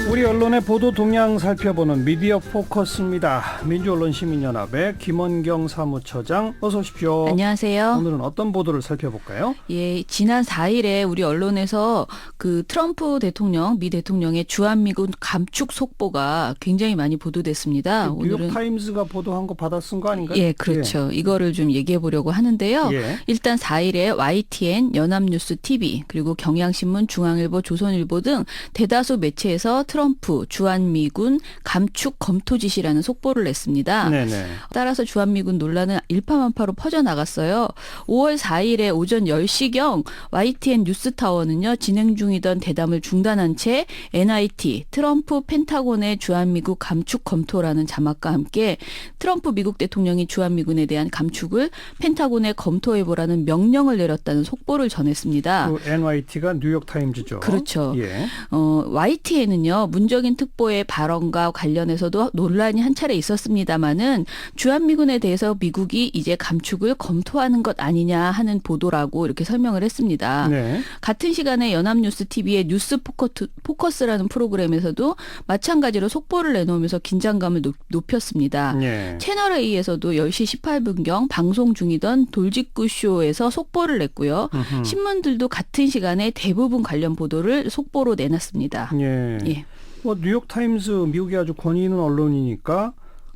우리 언론의 보도 동향 살펴보는 미디어 포커스입니다. 민주언론시민연합의 김원경 사무처장, 어서 오십시오. 안녕하세요. 오늘은 어떤 보도를 살펴볼까요? 예, 지난 4일에 우리 언론에서 그 트럼프 대통령, 미 대통령의 주한미군 감축 속보가 굉장히 많이 보도됐습니다. 뉴욕타임스가 보도한 거 받아 쓴 거 아닌가요? 예, 그렇죠. 이거를 좀 얘기해 보려고 하는데요. 일단 4일에 YTN, 연합뉴스 TV, 그리고 경향신문, 중앙일보, 조선일보 등 대다수 매체에서 트럼프 주한미군 감축 검토 지시라는 속보를 냈습니다. 네네. 따라서 주한미군 논란은 일파만파로 퍼져나갔어요. 5월 4일에 오전 10시경 YTN 뉴스타워는요, 진행 중이던 대담을 중단한 채 NIT, 트럼프 펜타곤의 주한미군 감축 검토라는 자막과 함께 트럼프 미국 대통령이 주한미군에 대한 감축을 펜타곤에 검토해보라는 명령을 내렸다는 속보를 전했습니다. 그 NYT가 뉴욕타임즈죠. 그렇죠. 예. YTN은요, 문정인 특보의 발언과 관련해서도 논란이 한 차례 있었습니다마는 주한미군에 대해서 미국이 이제 감축을 검토하는 것 아니냐 하는 보도라고 이렇게 설명을 했습니다. 네. 같은 시간에 연합뉴스 TV의 뉴스 포커스라는 프로그램에서도 마찬가지로 속보를 내놓으면서 긴장감을 높였습니다. 예. 채널 A에서도 10시 18분경 방송 중이던 돌직구 쇼에서 속보를 냈고요. 신문들도 같은 시간에 대부분 관련 보도를 속보로 내놨습니다. 예. 예. 뭐 뉴욕타임스 미국의 아주 권위 있는 언론이니까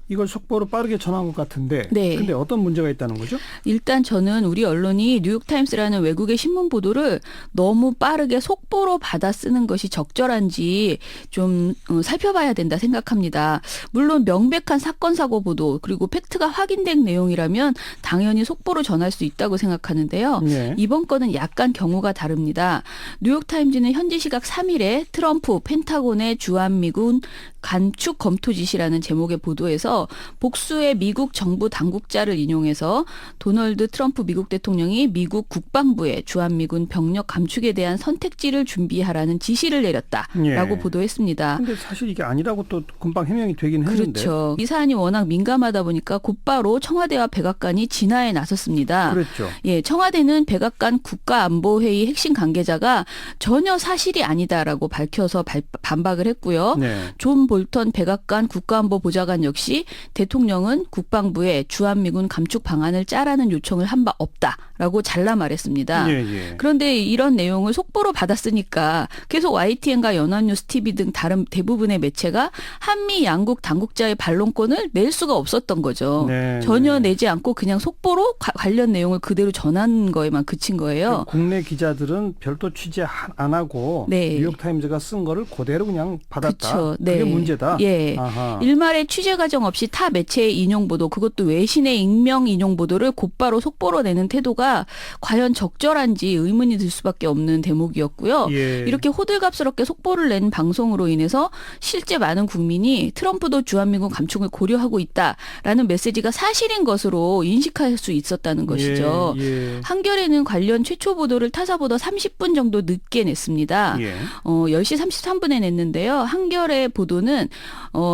이걸 속보로 빠르게 전한 것 같은데, 네. 근데 어떤 문제가 있다는 거죠? 일단 저는 우리 언론이 뉴욕타임스라는 외국의 신문 보도를 너무 빠르게 속보로 받아 쓰는 것이 적절한지 좀 살펴봐야 된다 생각합니다. 물론 명백한 사건 사고 보도 그리고 팩트가 확인된 내용이라면 당연히 속보로 전할 수 있다고 생각하는데요. 네. 이번 건은 약간 경우가 다릅니다. 뉴욕타임즈는 현지 시각 3일에 트럼프 펜타곤의 주한미군 감축 검토 지시라는 제목의 보도에서 복수의 미국 정부 당국자를 인용해서 도널드 트럼프 미국 대통령이 미국 국방부에 주한미군 병력 감축에 대한 선택지를 준비하라는 지시를 내렸다라고 예. 보도했습니다. 근데 사실 이게 아니라고 또 금방 해명이 되긴 했는데. 그렇죠. 이 사안이 워낙 민감하다 보니까 곧바로 청와대와 백악관이 진화에 나섰습니다. 그랬죠. 예, 청와대는 백악관 국가안보회의 핵심 관계자가 전혀 사실이 아니다라고 밝혀서 반박을 했고요. 네. 존 볼턴 백악관 국가안보보좌관 역시 대통령은 국방부에 주한미군 감축 방안을 짜라는 요청을 한 바 없다라고 잘라 말했습니다. 예, 예. 그런데 이런 내용을 속보로 받았으니까 계속 YTN과 연합뉴스 TV 등 다른 대부분의 매체가 한미 양국 당국자의 반론권을 낼 수가 없었던 거죠. 네, 전혀 네. 내지 않고 그냥 속보로 관련 내용을 그대로 전한 거에만 그친 거예요. 국내 기자들은 별도 취재 안 하고 네. 뉴욕타임즈가 쓴 거를 그대로 그냥 받았다. 그쵸. 네. 그게 문제다. 예. 아하. 일말의 취재 과정 없이 타 매체의 인용 보도, 그것도 외신의 익명 인용 보도를 곧바로 속보로 내는 태도가 과연 적절한지 의문이 들 수밖에 없는 대목이었고요. 예. 이렇게 호들갑스럽게 속보를 낸 방송으로 인해서 실제 많은 국민이 트럼프도 주한미군 감축을 고려하고 있다라는 메시지가 사실인 것으로 인식할 수 있었다는 것이죠. 예. 한겨레는 관련 최초 보도를 타사보다 30분 정도 늦게 냈습니다. 예. 10시 33분에 냈는데요. 한겨레 보도는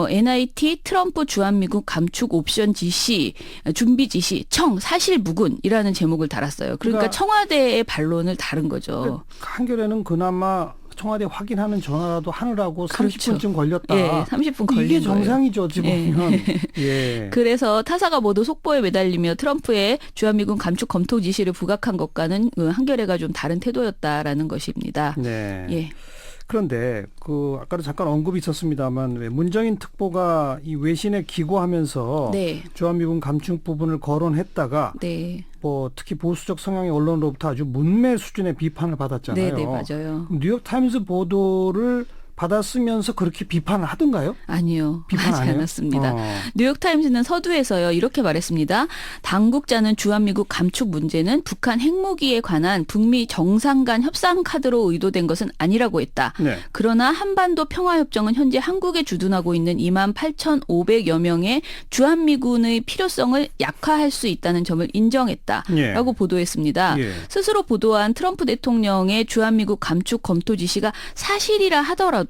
NIT 트럼프 주한미군 감축 옵션 지시, 준비 지시, 청 사실무근이라는 제목을 달았어요. 그러니까 청와대의 반론을 다른 거죠. 한겨레는 그나마 청와대 확인하는 전화라도 하느라고 그렇죠. 30분쯤 걸렸다. 예, 30분 걸린 이게 거예요. 정상이죠, 어찌 보면. 예. 그래서 타사가 모두 속보에 매달리며 트럼프의 주한미군 감축 검토 지시를 부각한 것과는 한겨레가 좀 다른 태도였다라는 것입니다. 네. 예. 그런데 아까도 잠깐 언급이 있었습니다만 왜 문정인 특보가 이 외신에 기고하면서 네. 주한미군 감축 부분을 거론했다가 네. 뭐 특히 보수적 성향의 언론으로부터 아주 문매 수준의 비판을 받았잖아요. 네, 맞아요. 뉴욕타임스 보도를 받았으면서 그렇게 비판을 하던가요? 아니요. 비판 하지 안 해요? 않았습니다. 뉴욕타임스는 서두에서요. 이렇게 말했습니다. 당국자는 주한미국 감축 문제는 북한 핵무기에 관한 북미 정상 간 협상 카드로 의도된 것은 아니라고 했다. 네. 그러나 한반도 평화협정은 현재 한국에 주둔하고 있는 28,500여 명의 주한미군의 필요성을 약화할 수 있다는 점을 인정했다라고 예. 보도했습니다. 예. 스스로 보도한 트럼프 대통령의 주한미국 감축 검토 지시가 사실이라 하더라도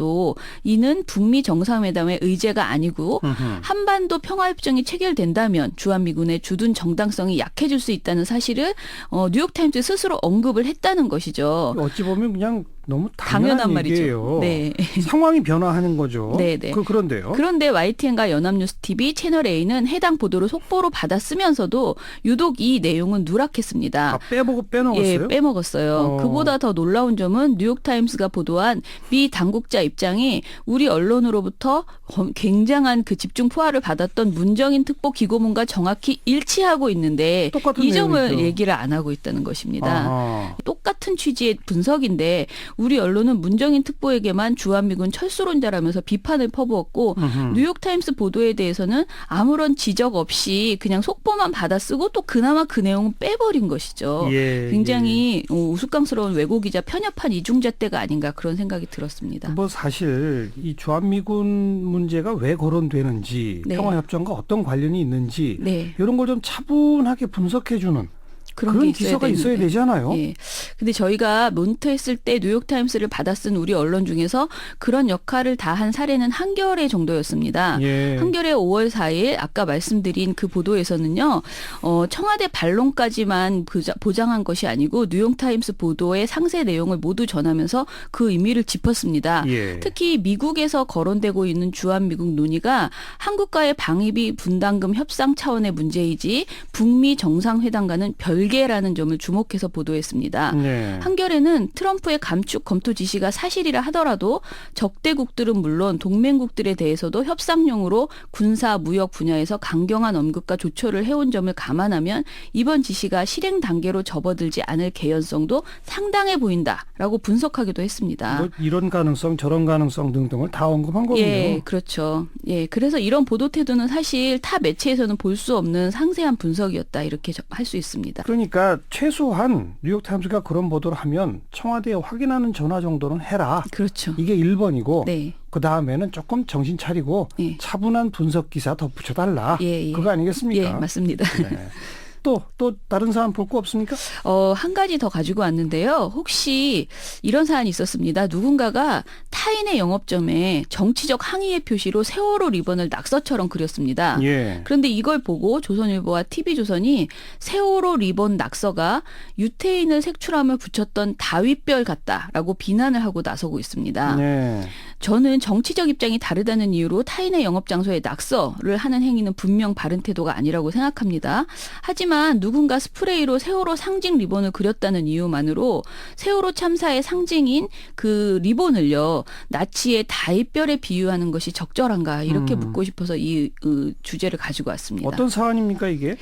이는 북미 정상회담의 의제가 아니고 한반도 평화협정이 체결된다면 주한미군의 주둔 정당성이 약해질 수 있다는 사실을 뉴욕타임스 스스로 언급을 했다는 것이죠. 어찌 보면 그냥 너무 당연한 말이죠. 얘기예요. 네. 상황이 변화하는 거죠. 네네. 그런데요. 그런데 YTN과 연합뉴스TV, 채널A는 해당 보도를 속보로 받았으면서도 유독 이 내용은 누락했습니다. 빼먹었어요? 예, 빼먹었어요. 그보다 더 놀라운 점은 뉴욕타임스가 보도한 미 당국자 입장이 우리 언론으로부터 굉장한 그 집중 포화를 받았던 문정인 특보 기고문과 정확히 일치하고 있는데 똑같은 이 점을 내용이죠. 얘기를 안 하고 있다는 것입니다. 아하. 똑같은 취지의 분석인데 우리 언론은 문정인 특보에게만 주한미군 철수론자라면서 비판을 퍼부었고 뉴욕타임스 보도에 대해서는 아무런 지적 없이 그냥 속보만 받아쓰고 또 그나마 그 내용은 빼버린 것이죠. 예, 굉장히 우스꽝스러운 왜곡이자 편협한 이중잣대가 아닌가 그런 생각이 들었습니다. 뭐 사실 이 주한미군 문제가 왜 거론되는지 네. 평화협정과 어떤 관련이 있는지 네. 이런 걸 좀 차분하게 분석해주는 그런 그런 게 기사가 있어야 되는데. 되잖아요. 예. 근데 저희가 몬트했을 때 뉴욕타임스를 받아쓴 우리 언론 중에서 그런 역할을 다한 사례는 한겨레 정도였습니다. 예. 한겨레 5월 4일 아까 말씀드린 그 보도에서는요. 청와대 반론까지만 보장한 것이 아니고 뉴욕타임스 보도의 상세 내용을 모두 전하면서 그 의미를 짚었습니다. 예. 특히 미국에서 거론되고 있는 주한미국 논의가 한국과의 방위비 분담금 협상 차원의 문제이지 북미 정상회담과는 별개라는 점을 주목해서 보도했습니다. 네. 한겨레는 트럼프의 감축 검토 지시가 사실이라 하더라도 적대국들은 물론 동맹국들에 대해서도 협상용으로 군사 무역 분야에서 강경한 언급과 조처를 해온 점을 감안하면 이번 지시가 실행 단계로 접어들지 않을 개연성도 상당해 보인다라고 분석하기도 했습니다. 뭐 이런 가능성 저런 가능성 등등을 다 언급한 거군요. 예, 그렇죠. 예, 그래서 이런 보도 태도는 사실 타 매체에서는 볼 수 없는 상세한 분석이었다 이렇게 할 수 있습니다. 그러니까 최소한 뉴욕타임스가 그런 보도를 하면 청와대에 확인하는 전화 정도는 해라. 그렇죠. 이게 1번이고 네. 그 다음에는 조금 정신 차리고 예. 차분한 분석 기사 덧붙여달라. 예, 예. 그거 아니겠습니까? 예, 맞습니다. 네. 또 다른 사안 볼 거 없습니까? 한 가지 더 가지고 왔는데요. 혹시 이런 사안이 있었습니다. 누군가가 타인의 영업점에 정치적 항의의 표시로 세월호 리본을 낙서처럼 그렸습니다. 예. 그런데 이걸 보고 조선일보와 TV조선이 세월호 리본 낙서가 유태인을 색출함을 붙였던 다윗별 같다라고 비난을 하고 나서고 있습니다. 네. 저는 정치적 입장이 다르다는 이유로 타인의 영업장소에 낙서를 하는 행위는 분명 바른 태도가 아니라고 생각합니다. 하지만 누군가 스프레이로 세월호 상징 리본을 그렸다는 이유만으로 세월호 참사의 상징인 그 리본을요. 나치의 다윗별에 비유하는 것이 적절한가 이렇게 묻고 싶어서 이 주제를 가지고 왔습니다. 어떤 사안입니까 이게?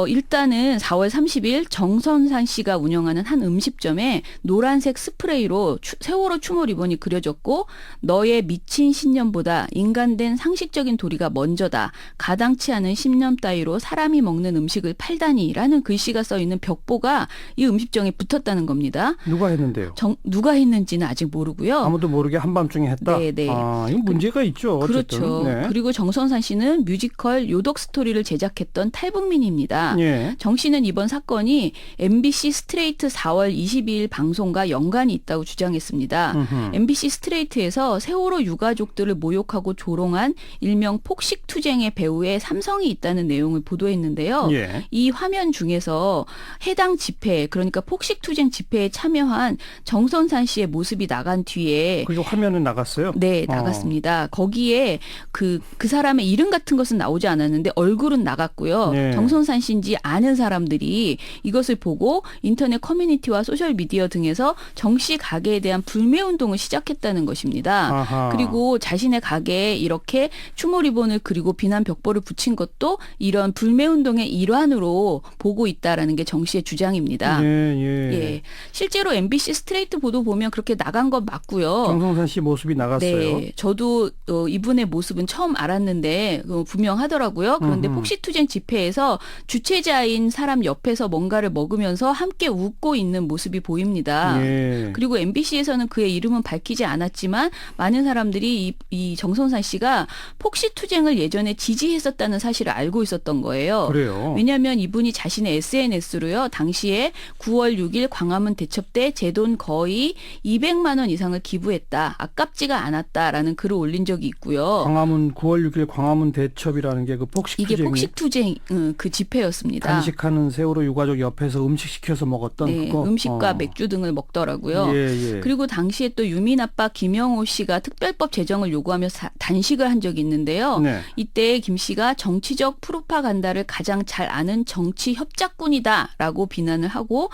일단은 4월 30일 정선산 씨가 운영하는 한 음식점에 노란색 스프레이로 세월호 추모 리본이 그려졌고 너의 미친 신념보다 인간된 상식적인 도리가 먼저다. 가당치 않은 신념 따위로 사람이 먹는 음식을 팔다니라는 글씨가 써있는 벽보가 이 음식점에 붙었다는 겁니다. 누가 했는데요? 누가 했는지는 아직 모르고요. 아무도 모르게 한밤중에 했다? 네, 네. 아, 이건 문제가 있죠. 어쨌든. 그렇죠. 네. 그리고 정선산 씨는 뮤지컬 요독 스토리를 제작했던 탈북민입니다. 예. 정 씨는 이번 사건이 MBC 스트레이트 4월 22일 방송과 연관이 있다고 주장했습니다. MBC 스트레이트에서 세월호 유가족들을 모욕하고 조롱한 일명 폭식투쟁의 배우에 삼성이 있다는 내용을 보도했는데요. 예. 이 화면 중에서 해당 집회, 그러니까 폭식투쟁 집회에 참여한 정선산 씨의 모습이 나간 뒤에 그리고 화면은 나갔어요? 네, 나갔습니다. 거기에 그 사람의 이름 같은 것은 나오지 않았는데 얼굴은 나갔고요. 네. 정선산 씨인지 아는 사람들이 이것을 보고 인터넷 커뮤니티와 소셜미디어 등에서 정 씨 가게에 대한 불매 운동을 시작했다는 것입니다. 아하. 그리고 자신의 가게에 이렇게 추모 리본을 그리고 비난 벽보를 붙인 것도 이런 불매 운동의 일환으로 보고 있다라는 게 정 씨의 주장입니다. 예. 실제로 MBC 스트레이트 보도 보면 그렇게 나간 건 맞고요. 정성산 씨 모습이 나갔어요. 네, 저도 이분의 모습은 처음 알았는데 분명하더라고요. 그런데 폭식투쟁 집회에서 주최자인 사람 옆에서 뭔가를 먹으면서 함께 웃고 있는 모습이 보입니다. 예. 그리고 MBC에서는 그의 이름은 밝히지 않았지만 많은 사람들이 이 정선산 씨가 폭식투쟁을 예전에 지지했었다는 사실을 알고 있었던 거예요. 그래요. 왜냐하면 왜냐하면 이분이 자신의 SNS로요. 당시에 9월 6일 광화문 대첩 때 제 돈 거의 200만 원 이상을 기부했다. 아깝지가 않았다라는 글을 올린 적이 있고요. 광화문 9월 6일 광화문 대첩이라는 게 그 폭식투쟁이 이게 폭식투쟁 그 집회였습니다. 단식하는 세월호 유가족 옆에서 음식 시켜서 먹었던 네, 그거. 음식과 맥주 등을 먹더라고요. 예. 그리고 당시에 또 유민 아빠 김영호 씨가 특별법 제정을 요구하며 단식을 한 적이 있는데요. 네. 이때 김 씨가 정치적 프로파간다를 가장 잘 아는 정치 협작꾼이다라고 비난을 하고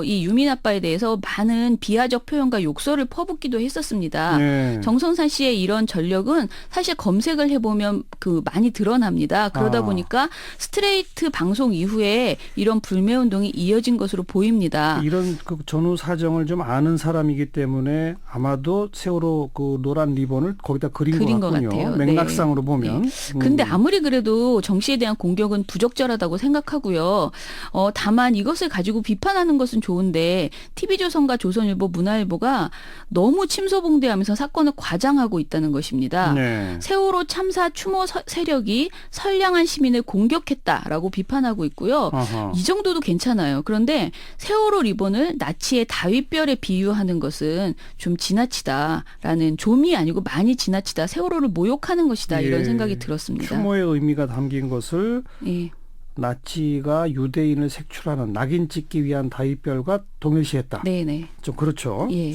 이 유민 아빠에 대해서 많은 비하적 표현과 욕설을 퍼붓기도 했었습니다. 네. 정성산 씨의 이런 전력은 사실 검색을 해보면 많이 드러납니다. 그러다 보니까 스트레이트 방송 이후에 이런 불매운동이 이어진 것으로 보입니다. 이런 그 전후 사정을 좀 아는 사람이기 때문에 아마도 세월호 그 노란 리본을 거기다 그린 것 같군요. 같아요. 맥락상으로 네. 보면. 네. 근데 아무리 그래도 정 씨에 대한 공격은 부적절하다고 생각하고요. 다만 이것을 가지고 비판하는 것은 좋은데 TV조선과 조선일보, 문화일보가 너무 침소봉대하면서 사건을 과장하고 있다는 것입니다. 네. 세월호 참사 추모 세력이 선량한 시민을 공격했다라고 비판하고 있고요. 어허. 이 정도도 괜찮아요. 그런데 세월호 리본을 나치의 다윗별에 비유하는 것은 좀 지나치다라는, 좀이 아니고 많이 지나치다, 세월호를 모욕하는 것이다, 이런 예. 생각이 들었습니다. 추모의 의미가 담긴 것을 예. 나치가 유대인을 색출하는 낙인 찍기 위한 다윗별과 동일시했다. 네네. 좀 그렇죠. 예.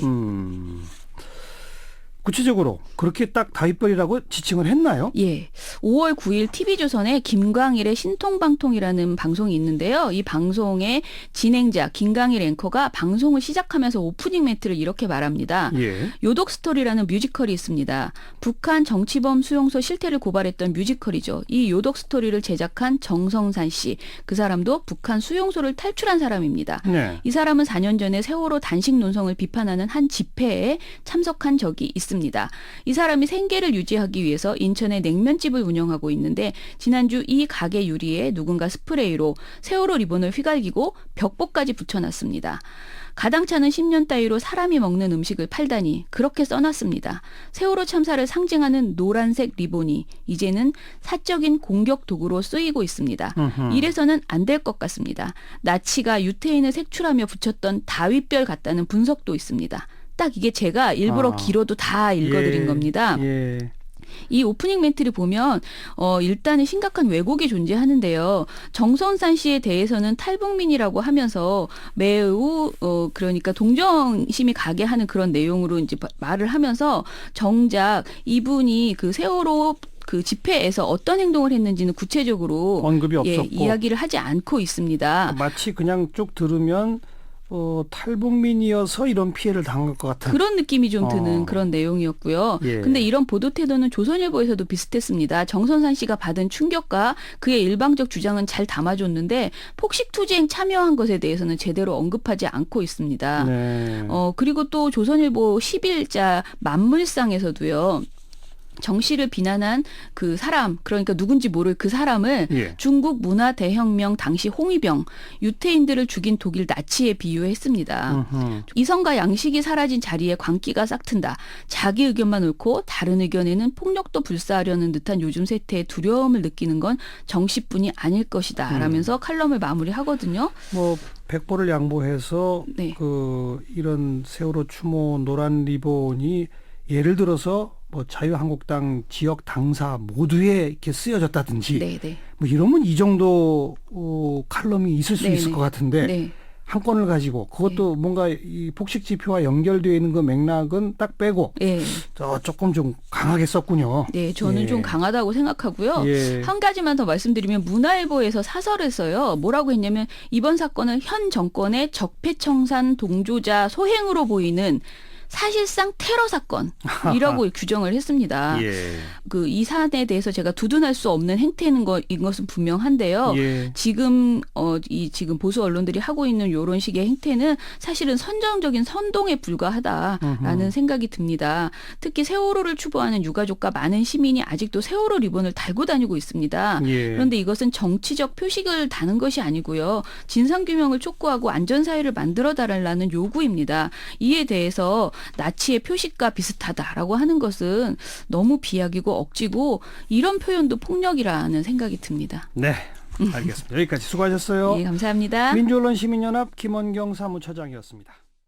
구체적으로 그렇게 딱 다윗별이라고 지칭을 했나요? 예. 5월 9일 TV조선에 김광일의 신통방통이라는 방송이 있는데요. 이 방송의 진행자 김광일 앵커가 방송을 시작하면서 오프닝 멘트를 이렇게 말합니다. 예. 요독 스토리라는 뮤지컬이 있습니다. 북한 정치범 수용소 실태를 고발했던 뮤지컬이죠. 이 요독 스토리를 제작한 정성산 씨, 그 사람도 북한 수용소를 탈출한 사람입니다. 네. 이 사람은 4년 전에 세월호 단식 논성을 비판하는 한 집회에 참석한 적이 있습니다. 이 사람이 생계를 유지하기 위해서 인천에 냉면집을 운영하고 있는데 지난주 이 가게 유리에 누군가 스프레이로 세월호 리본을 휘갈기고 벽보까지 붙여놨습니다. 가당차는 10년 따위로 사람이 먹는 음식을 팔다니, 그렇게 써놨습니다. 세월호 참사를 상징하는 노란색 리본이 이제는 사적인 공격 도구로 쓰이고 있습니다. 이래서는 안 될 것 같습니다. 나치가 유태인을 색출하며 붙였던 다윗별 같다는 분석도 있습니다. 딱 이게 제가 일부러 길어도 다 읽어드린 겁니다. 예. 이 오프닝 멘트를 보면 일단은 심각한 왜곡이 존재하는데요. 정선산 씨에 대해서는 탈북민이라고 하면서 매우 그러니까 동정심이 가게 하는 그런 내용으로 이제 말을 하면서 정작 이분이 그 세월호 그 집회에서 어떤 행동을 했는지는 구체적으로 언급이 없었고 이야기를 하지 않고 있습니다. 마치 그냥 쭉 들으면 탈북민이어서 이런 피해를 당할 것 같은 그런 느낌이 좀 드는 그런 내용이었고요. 예. 근데 이런 보도 태도는 조선일보에서도 비슷했습니다. 정선산 씨가 받은 충격과 그의 일방적 주장은 잘 담아줬는데 폭식투쟁 참여한 것에 대해서는 제대로 언급하지 않고 있습니다. 네. 그리고 또 조선일보 10일자 만물상에서도요. 정 씨를 비난한 그 사람, 그러니까 누군지 모를 그 사람을 예. 중국 문화 대혁명 당시 홍위병, 유태인들을 죽인 독일 나치에 비유했습니다. 이성과 양식이 사라진 자리에 광기가 싹튼다. 자기 의견만 옳고 다른 의견에는 폭력도 불사하려는 듯한 요즘 세태에 두려움을 느끼는 건 정 씨뿐이 아닐 것이다. 라면서 칼럼을 마무리하거든요. 뭐 백보를 양보해서 네. 이런 세월호 추모 노란 리본이 예를 들어서 뭐 자유한국당 지역 당사 모두에 이렇게 쓰여졌다든지 네네. 뭐 이러면 이 정도 칼럼이 있을 수 네네. 있을 것 같은데 네. 한 건을 가지고 그것도 뭔가 이 폭식 지표와 연결되어 있는 그 맥락은 딱 빼고 네. 조금 좀 강하게 썼군요. 네, 저는 예. 좀 강하다고 생각하고요. 예. 한 가지만 더 말씀드리면 문화일보에서 사설에서요. 뭐라고 했냐면 이번 사건은 현 정권의 적폐청산 동조자 소행으로 보이는 사실상 테러 사건이라고 규정을 했습니다. 예. 이 사안에 대해서 제가 두둔할 수 없는 행태인 것은 분명한데요. 예. 지금 지금 보수 언론들이 하고 있는 이런 식의 행태는 사실은 선정적인 선동에 불과하다라는 생각이 듭니다. 특히 세월호를 추모하는 유가족과 많은 시민이 아직도 세월호 리본을 달고 다니고 있습니다. 예. 그런데 이것은 정치적 표식을 다는 것이 아니고요. 진상규명을 촉구하고 안전사회를 만들어달라는 요구입니다. 이에 대해서 나치의 표식과 비슷하다라고 하는 것은 너무 비약이고 억지고 이런 표현도 폭력이라는 생각이 듭니다. 네, 알겠습니다. 여기까지 수고하셨어요. 예, 감사합니다. 민주언론 시민연합 김원경 사무처장이었습니다.